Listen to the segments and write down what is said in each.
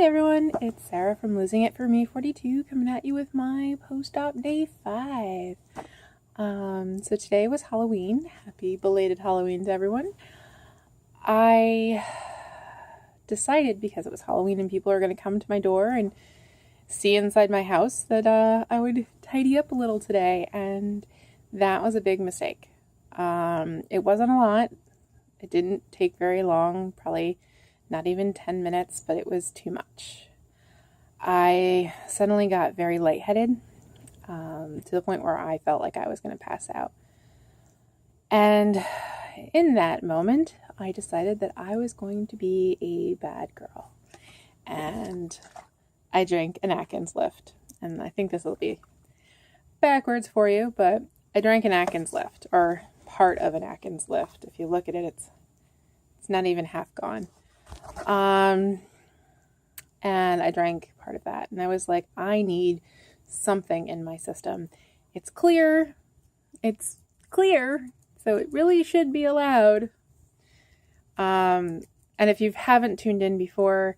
everyone, it's Sarah from Losing It For Me 42 coming at you with my post-op day 5. So today was Halloween. Happy belated Halloween to everyone. I decided because it was Halloween and people are going to come to my door and see inside my house that I would tidy up a little today, and that was a big mistake. It wasn't a lot. It didn't take very long, probably not even 10 minutes, but it was too much. I suddenly got very lightheaded, to the point where I felt like I was going to pass out. And in that moment, I decided that I was going to be a bad girl. And I drank an Atkins Lift. And I think this will be backwards for you, but I drank an Atkins Lift, or part of an Atkins Lift. If you look at it, it's not even half gone. And I drank part of that, and I was like, I need something in my system. It's clear, so it really should be allowed. And if you haven't tuned in before,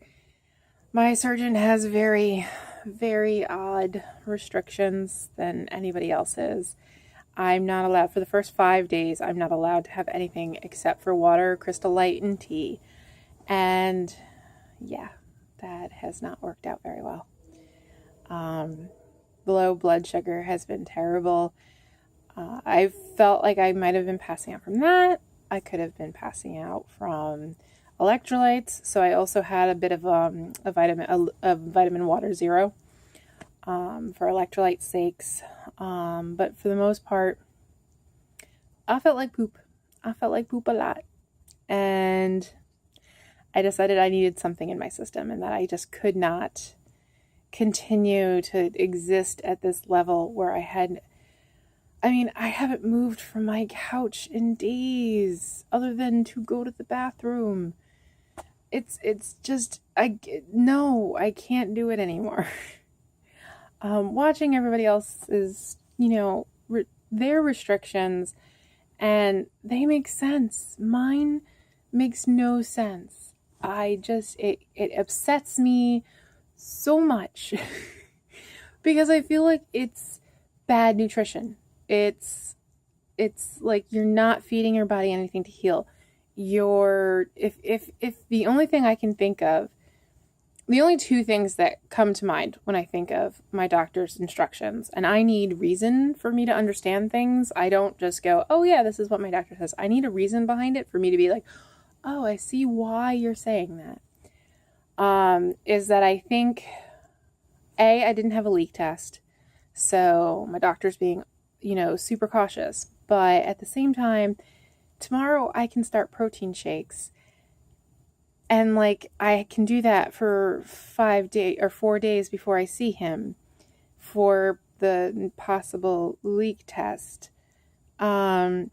my surgeon has very, very odd restrictions than anybody else's. I'm not allowed, for the first 5 days, I'm not allowed to have anything except for water, Crystal Light, and tea. And yeah, that has not worked out very well. Low blood sugar has been terrible. I felt like I might have been passing out from that. I could have been passing out from electrolytes. So I also had a bit of a vitamin water zero for electrolyte sakes. But for the most part, I felt like poop. I felt like poop a lot. And I decided I needed something in my system, and that I just could not continue to exist at this level where I haven't moved from my couch in days other than to go to the bathroom. It's just, I can't do it anymore. Watching everybody else's, their restrictions, and they make sense. Mine makes no sense. It upsets me so much because I feel like it's bad nutrition. It's like you're not feeding your body anything to heal. If the only thing I can think of, the only two things that come to mind when I think of my doctor's instructions, and I need reason for me to understand things. I don't just go, oh yeah, this is what my doctor says. I need a reason behind it for me to be like, oh, I see why you're saying that. Is that I think, I didn't have a leak test. So my doctor's being, super cautious. But at the same time, tomorrow I can start protein shakes. And I can do that for 4 days before I see him for the possible leak test. In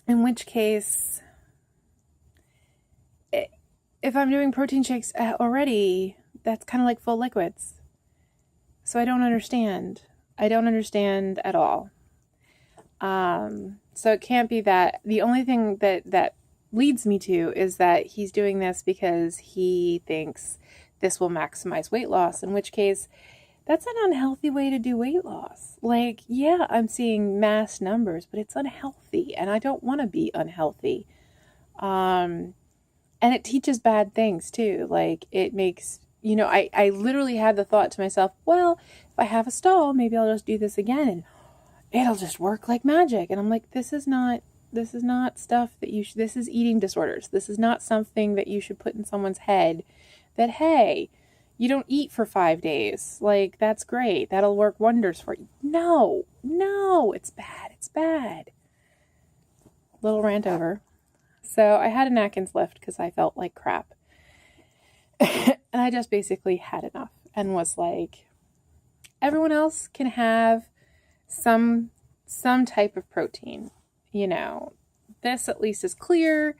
which case, if I'm doing protein shakes already, that's kind of like full liquids. So I don't understand. I don't understand at all. So it can't be that. The only thing that leads me to is that he's doing this because he thinks this will maximize weight loss, in which case that's an unhealthy way to do weight loss. Yeah, I'm seeing mass numbers, but it's unhealthy, and I don't want to be unhealthy. And it teaches bad things too. It makes, I literally had the thought to myself, well, if I have a stall, maybe I'll just do this again and it'll just work like magic. And I'm like, this is not stuff that this is eating disorders. This is not something that you should put in someone's head that, hey, you don't eat for 5 days. That's great. That'll work wonders for you. No, it's bad. It's bad. Little rant over. So I had an Atkins Lift because I felt like crap. And I just basically had enough and was like, everyone else can have some type of protein. This at least is clear.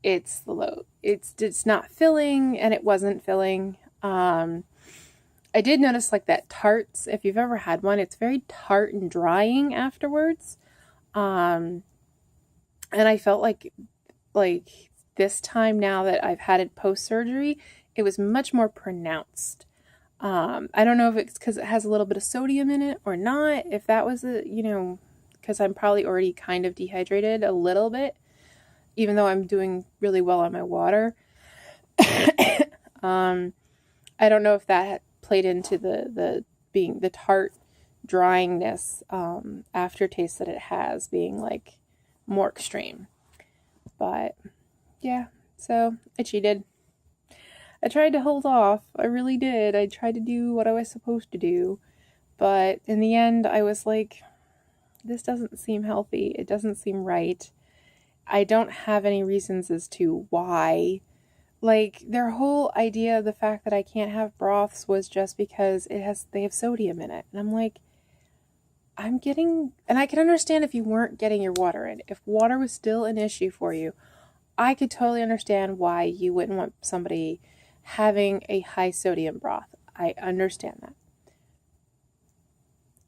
It's not filling, and it wasn't filling. I did notice that tarts, if you've ever had one, it's very tart and drying afterwards. And I felt like this time now that I've had it post-surgery, it was much more pronounced. I don't know if it's because it has a little bit of sodium in it or not, if that was because I'm probably already kind of dehydrated a little bit, even though I'm doing really well on my water. I don't know if that played into the being the tart dryingness aftertaste that it has being like more extreme. But yeah, so I cheated. I tried to hold off. I really did. I tried to do what I was supposed to do. But in the end, I was like, this doesn't seem healthy. It doesn't seem right. I don't have any reasons as to why. Like, their whole idea of the fact that I can't have broths was just because they have sodium in it. And I'm like, and I can understand if you weren't getting your water in. If water was still an issue for you, I could totally understand why you wouldn't want somebody having a high sodium broth. I understand that.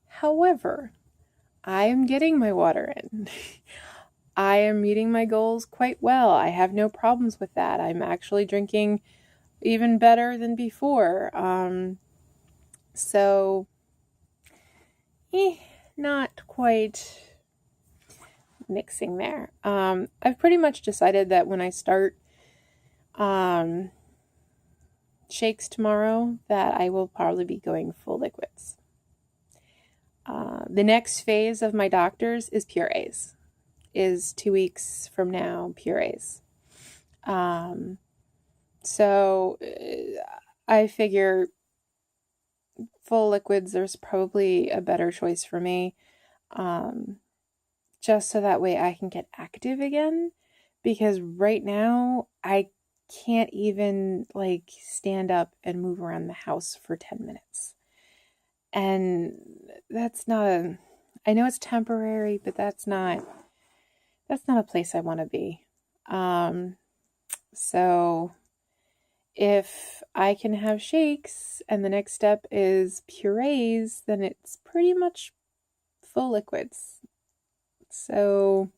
However, I am getting my water in. I am meeting my goals quite well. I have no problems with that. I'm actually drinking even better than before. So, not quite mixing there. I've pretty much decided that when I start shakes tomorrow, that I will probably be going full liquids. The next phase of my doctor's is purees. Is 2 weeks from now, purees. So I figure full liquids, there's probably a better choice for me. Just so that way I can get active again. Because right now, I can't even like stand up and move around the house for 10 minutes. And that's not I know it's temporary, but that's not a place I want to be. So if I can have shakes and the next step is purees, then it's pretty much full liquids. So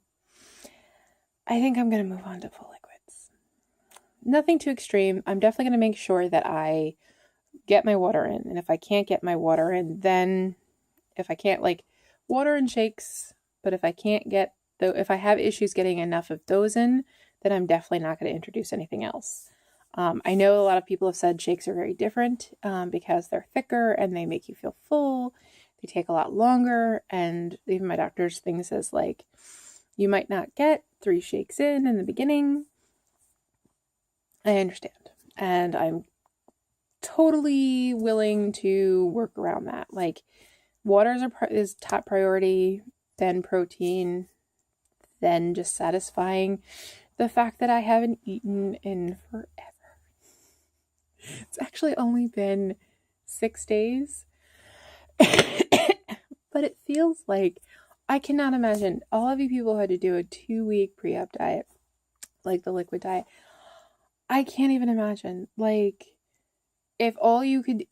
I think I'm going to move on to full liquids. Nothing too extreme. I'm definitely going to make sure that I get my water in. And if I can't get my water in, then if I can't like water and shakes, but if I can't get if I have issues getting enough of those in, then I'm definitely not going to introduce anything else. I know a lot of people have said shakes are very different because they're thicker and they make you feel full. They take a lot longer. And even my doctor's thing says like, you might not get 3 shakes in the beginning. I understand. And I'm totally willing to work around that. Like water is top priority, then protein, then just satisfying the fact that I haven't eaten in forever. It's actually only been 6 days. But it feels like I cannot imagine all of you people had to do a 2-week pre-op diet, like the liquid diet. I can't even imagine. Like if all you could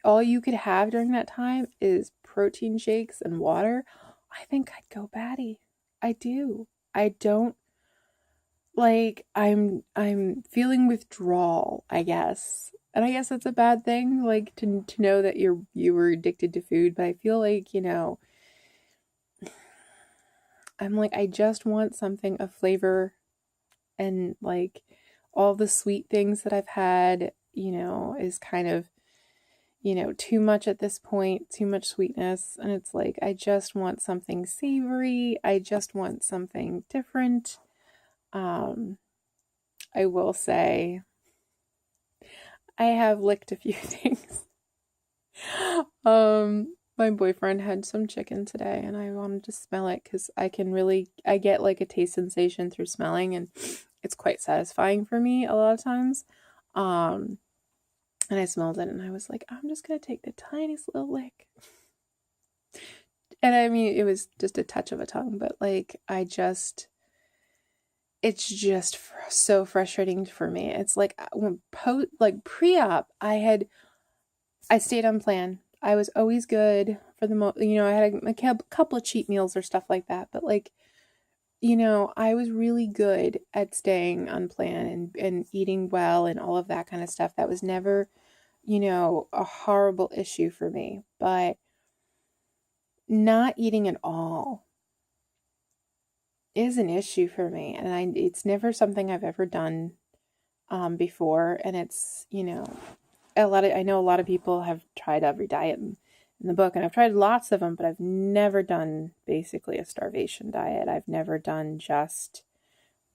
have during that time is protein shakes and water, I think I'd go batty. I do. I don't like I'm feeling withdrawal, I guess. And I guess that's a bad thing, like to know that you were addicted to food, but I feel like, I'm like I just want something of flavor and like all the sweet things that I've had, is kind of too much at this point, too much sweetness. And it's like, I just want something savory. I just want something different. I will say I have licked a few things. My boyfriend had some chicken today and I wanted to smell it because I get like a taste sensation through smelling and it's quite satisfying for me a lot of times. And I smelled it and I was like, I'm just going to take the tiniest little lick. And I mean, it was just a touch of a tongue, but like, it's just so frustrating for me. It's like when pre-op, I stayed on plan. I was always good for the I had a couple of cheat meals or stuff like that, but like I was really good at staying on plan and eating well and all of that kind of stuff. That was never, a horrible issue for me. But not eating at all is an issue for me. And it's never something I've ever done before. And it's, I know a lot of people have tried every diet in the book, and I've tried lots of them, but I've never done basically a starvation diet. I've never done just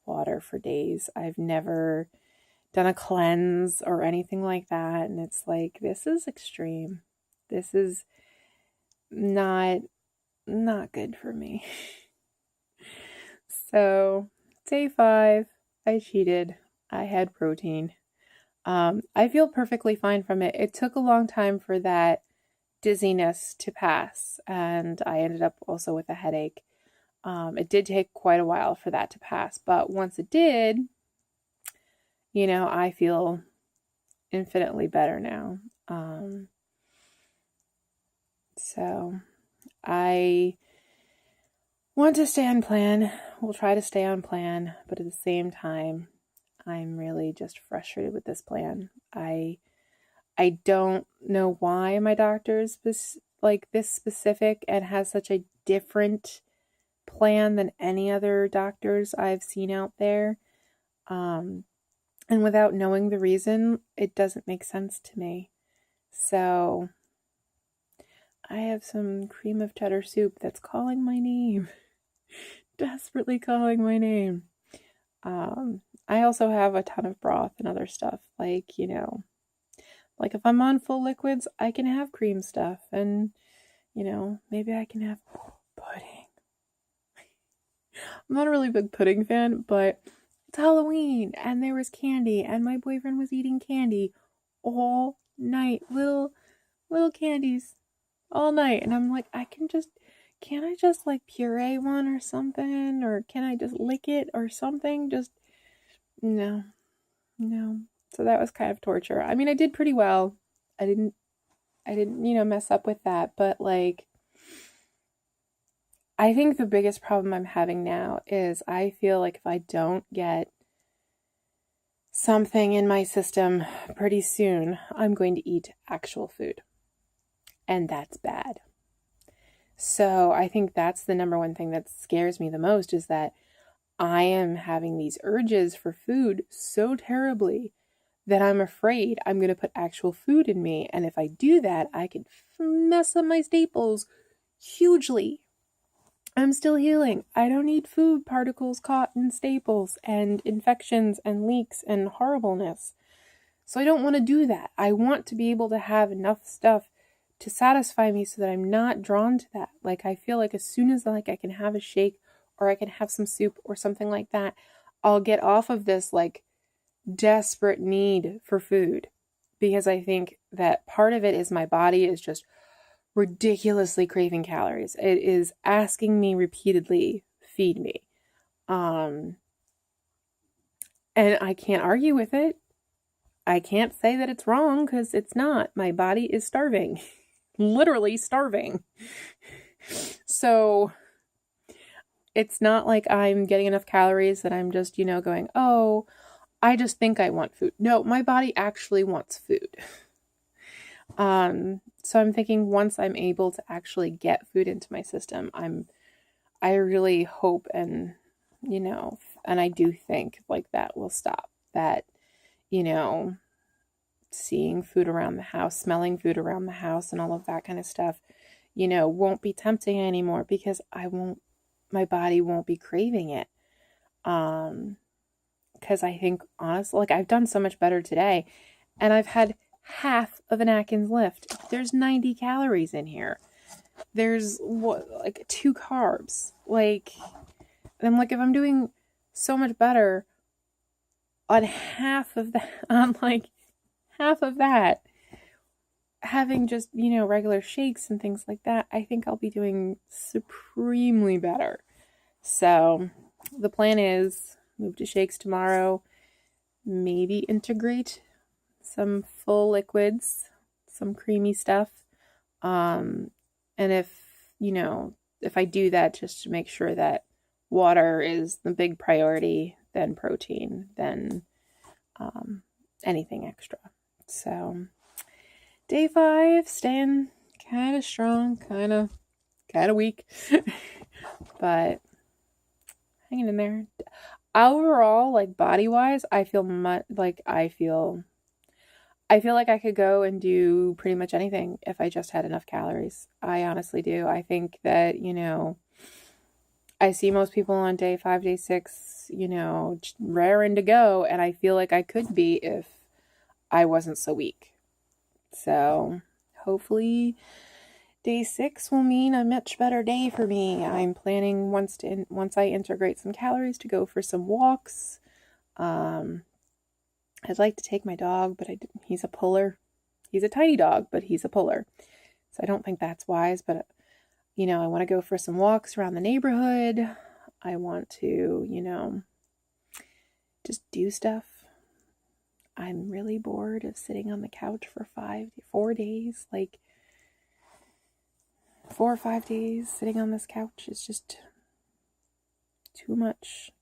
water for days. I've never done a cleanse or anything like that. And it's like, this is extreme. This is not good for me. So day 5, I cheated. I had protein. I feel perfectly fine from it. It took a long time for that dizziness to pass, and I ended up also with a headache. It did take quite a while for that to pass, but once it did, I feel infinitely better now. So I want to stay on plan. We'll try to stay on plan, but at the same time, I'm really just frustrated with this plan. I don't know why my doctor is like this specific and has such a different plan than any other doctors I've seen out there. And without knowing the reason, it doesn't make sense to me. So I have some cream of cheddar soup that's calling my name. Desperately calling my name. I also have a ton of broth and other stuff. Like if I'm on full liquids, I can have cream stuff. And, maybe I can have pudding. I'm not a really big pudding fan, but it's Halloween and there was candy and my boyfriend was eating candy all night. Little candies all night. And I'm like, can't I just like puree one or something? Or can I just lick it or something? No. So that was kind of torture. I mean, I did pretty well. I didn't, mess up with that. But like, I think the biggest problem I'm having now is I feel like if I don't get something in my system pretty soon, I'm going to eat actual food. And that's bad. So I think that's the number one thing that scares me the most, is that I am having these urges for food so terribly that I'm afraid I'm going to put actual food in me. And if I do that, I could mess up my staples hugely. I'm still healing. I don't need food particles caught in staples and infections and leaks and horribleness. So I don't want to do that. I want to be able to have enough stuff to satisfy me so that I'm not drawn to that. Like, I feel like as soon as I can have a shake or I can have some soup or something like that, I'll get off of this like desperate need for food, because I think that part of it is my body is just ridiculously craving calories. It is asking me repeatedly, feed me. And I can't argue with it. I can't say that it's wrong, because it's not. My body is starving. Literally starving. So it's not like I'm getting enough calories that I'm just, going, oh, I just think I want food. No, my body actually wants food. So I'm thinking once I'm able to actually get food into my system, I really hope and I do think like that will stop. That, seeing food around the house, smelling food around the house and all of that kind of stuff, won't be tempting anymore, because my body won't be craving it. Because I think honestly, like, I've done so much better today, and I've had half of an Atkins lift. There's 90 calories in here. There's like 2 carbs. Like, I'm like, if I'm doing so much better on half of that, having just, regular shakes and things like that, I think I'll be doing supremely better. So the plan is move to shakes tomorrow, maybe integrate some full liquids, some creamy stuff. And if I do that, just to make sure that water is the big priority, then protein, then anything extra. So day 5, staying kind of strong, kind of weak, but hanging in there. Overall, like body wise, I feel I feel like I could go and do pretty much anything if I just had enough calories. I honestly do. I think that, I see most people on day 5, day 6, raring to go, and I feel like I could be if I wasn't so weak. So hopefully day 6 will mean a much better day for me. I'm planning once I integrate some calories to go for some walks. I'd like to take my dog, but he's a puller. He's a tiny dog, but he's a puller. So I don't think that's wise, but I want to go for some walks around the neighborhood. I want to, just do stuff. I'm really bored of sitting on the couch for 4 days. Like 4 or 5 days sitting on this couch is just too much.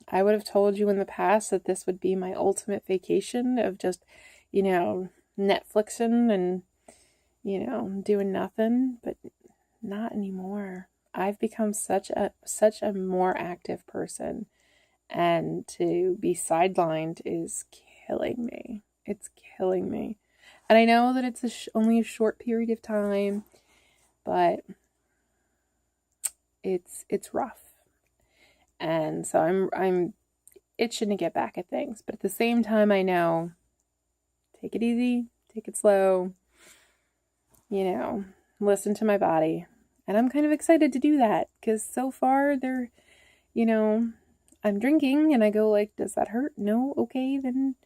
I would have told you in the past that this would be my ultimate vacation of just, Netflixing and, doing nothing, but not anymore. I've become such a more active person, and to be sidelined is killing me. It's killing me. And I know that it's only a short period of time, but it's rough. And so I'm itching to get back at things. But at the same time, I know, take it easy, take it slow, listen to my body. And I'm kind of excited to do that, because so far I'm drinking and I go like, does that hurt? No? Okay, then,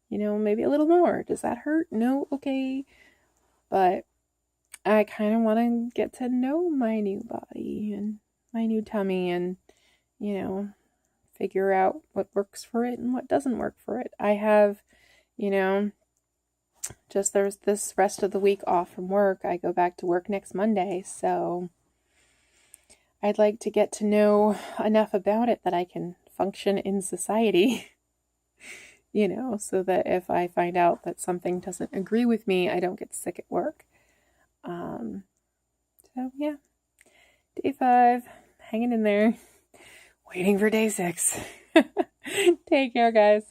maybe a little more. Does that hurt? No? Okay. But I kind of want to get to know my new body and my new tummy and, figure out what works for it and what doesn't work for it. I have, just there's this rest of the week off from work. I go back to work next Monday, so I'd like to get to know enough about it that I can function in society, so that if I find out that something doesn't agree with me, I don't get sick at work. So yeah, day 5, hanging in there, waiting for day 6. Take care, guys.